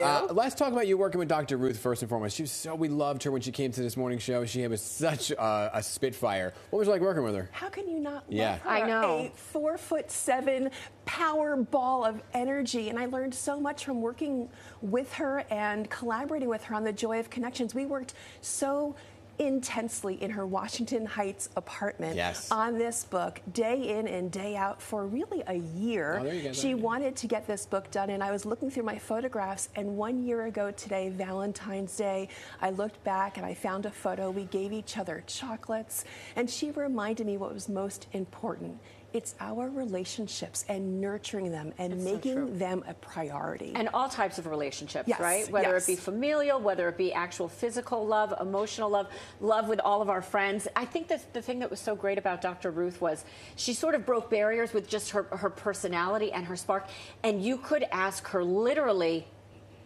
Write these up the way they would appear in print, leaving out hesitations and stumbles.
Let's talk about you working with Dr. Ruth first and foremost. We loved her when she came to this morning show. She was such a spitfire. What was it like working with her? How can you not love her? I know. A 4'7" power ball of energy. And I learned so much from working with her and collaborating with her on The Joy of Connections. We worked so intensely in her Washington Heights apartment on this book, day in and day out for really a year. She wanted to get this book done, and I was looking through my photographs, and 1 year ago today, Valentine's Day, I looked back and I found a photo. We gave each other chocolates, and she reminded me what was most important. It's our relationships and nurturing them and making them a priority. And all types of relationships, right? Whether it be familial, whether it be actual physical love, emotional love, love with all of our friends. I think that the thing that was so great about Dr. Ruth was she sort of broke barriers with just her personality and her spark. And you could ask her literally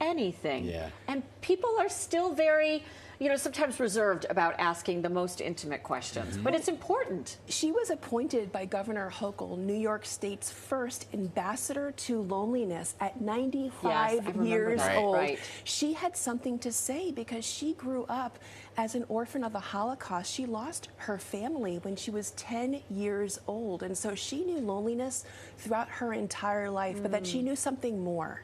anything. And people are still very, sometimes reserved about asking the most intimate questions, but it's important. She was appointed by Governor Hochul, New York State's first ambassador to loneliness at 95 years old. She had something to say because she grew up as an orphan of the Holocaust. She lost her family when she was 10 years old, and so she knew loneliness throughout her entire life, but that she knew something more.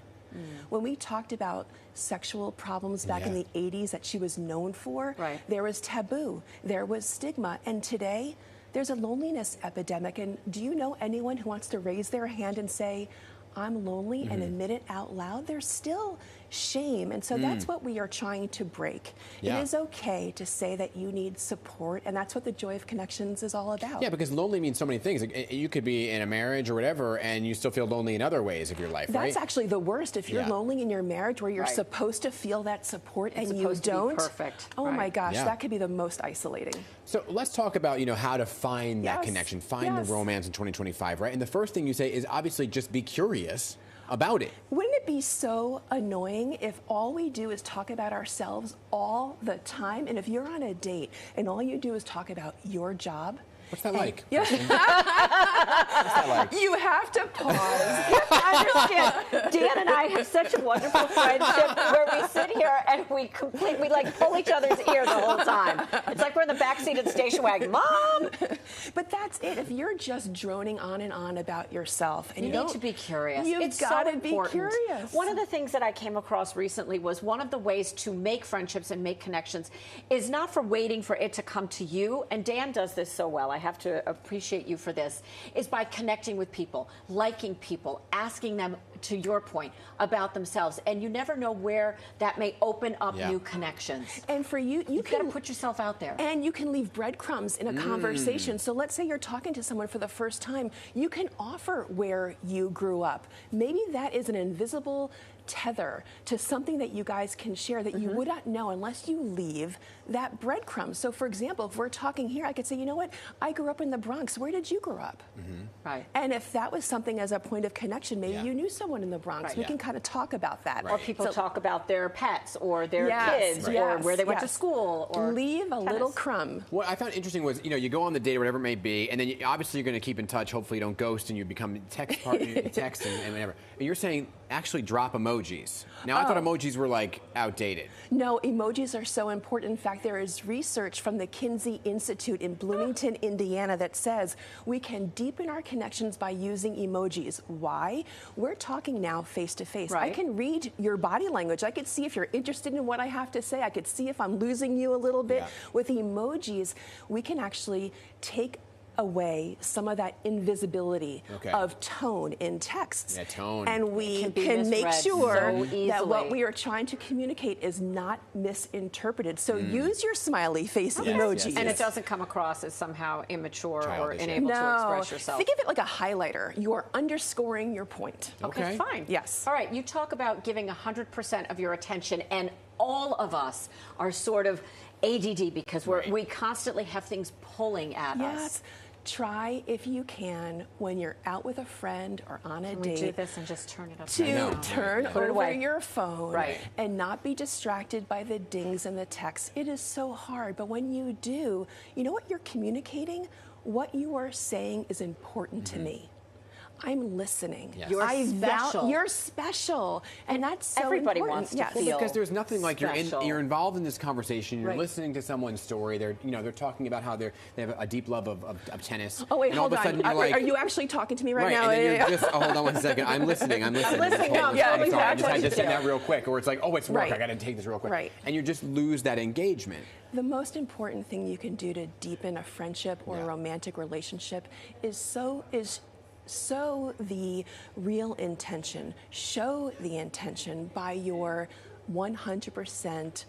When we talked about sexual problems back in the 80s that she was known for, there was taboo, there was stigma, and today there's a loneliness epidemic. And do you know anyone who wants to raise their hand and say, I'm lonely, and admit it out loud? There's still shame, and so that's what we are trying to break. It is okay to say that you need support, and that's what the Joy of Connections is all about. Yeah, because lonely means so many things. You could be in a marriage or whatever, and you still feel lonely in other ways of your life, right? That's actually the worst. If you're lonely in your marriage where you're supposed to feel that support and you don't, oh my gosh, that could be the most isolating. So let's talk about, how to find that connection, find the romance in 2025, right? And the first thing you say is obviously just be curious about it. Wouldn't it be so annoying if all we do is talk about ourselves all the time? And if you're on a date and all you do is talk about your job, what's that like? What's that like? You have to pause. You have to understand, Dan and I have such a wonderful friendship where we sit here and we pull each other's ear the whole time. It's like we're in the backseat of the station wagon. Mom! But that's it. If you're just droning on and on about yourself, and you need to be curious. You've got to be curious. One of the things that I came across recently was one of the ways to make friendships and make connections is not for waiting for it to come to you. And Dan does this so well. I have to appreciate you for this, is by connecting with people, liking people, asking them, to your point, about themselves. And you never know where that may open up new connections. And for you, you've got to put yourself out there. And you can leave breadcrumbs in a conversation. So let's say you're talking to someone for the first time. You can offer where you grew up. Maybe that is an invisible tether to something that you guys can share that you would not know unless you leave that breadcrumb. So for example, if we're talking here, I could say, you know what, I grew up in the Bronx. Where did you grow up? Right. And if that was something as a point of connection, maybe you knew someone in the Bronx. We can kind of talk about that. Or people talk about their pets or their kids or where they went to school. Or leave a little crumb. What I found interesting was, you go on the date or whatever it may be, and then obviously you're going to keep in touch. Hopefully you don't ghost and you become text partner, text and whatever. And you're saying actually drop emojis. Now, I thought emojis were like outdated. No, emojis are so important. In fact, there is research from the Kinsey Institute in Bloomington, Indiana that says we can deepen our connections by using emojis. Why? We're talking now face to face. I can read your body language. I could see if you're interested in what I have to say. I could see if I'm losing you a little bit. With emojis, we can actually take away some of that invisibility of tone in texts. Tone. And we can make sure that what we are trying to communicate is not misinterpreted. So use your smiley face emojis. And it doesn't come across as somehow immature or unable to express yourself. Think of it like a highlighter. You are underscoring your point. Okay, fine. Yes. All right, you talk about giving 100% of your attention, and all of us are sort of ADD because we constantly have things pulling at us. Try, if you can, when you're out with a friend or on a date, do this and just turn it up. To turn over your phone and not be distracted by the dings and the texts. It is so hard, but when you do, you know what you're communicating? What you are saying is important to me. I'm listening. Yes. You're special. You're special, and that's so everybody important. wants to feel because there's nothing like special. you're involved in this conversation. You're Right. listening to someone's story. They're talking about how they have a deep love of tennis. Oh wait, and hold all of a sudden on. you're like, Are you actually talking to me right now? And then you're just, hold on one second. I'm listening. I'm listening. listening. No, yeah, I'm sorry. I just had to say exactly. that real quick. Or it's like, oh, it's work. Right. I got to take this real quick. Right. And you just lose that engagement. The most important thing you can do to deepen a friendship or a romantic relationship is sow the real intention, show the intention by your 100%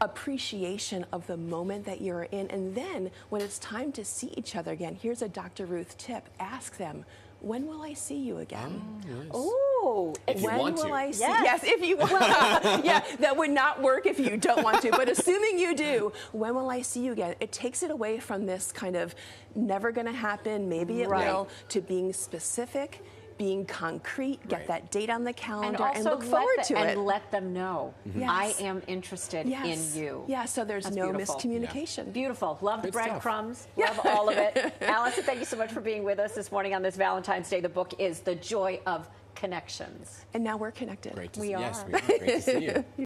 appreciation of the moment that you're in. And then when it's time to see each other again, here's a Dr. Ruth tip. Ask them, when will I see you again? Nice. Oh, If you when want will to. I see? Yes. Yes, if you want. Yeah, that would not work if you don't want to. But assuming you do, when will I see you again? It takes it away from this kind of never going to happen, maybe it will, to being specific, being concrete, get that date on the calendar, and look forward to it. And let them know, Yes. I am interested in you. Yeah, so there's That's no beautiful. miscommunication. Beautiful. Love the Good stuff. breadcrumbs. Love all of it. Allison, thank you so much for being with us this morning on this Valentine's Day. The book is The Joy of Connections. And now we're connected. Great to We see. Yes, are. we are. Great to see you.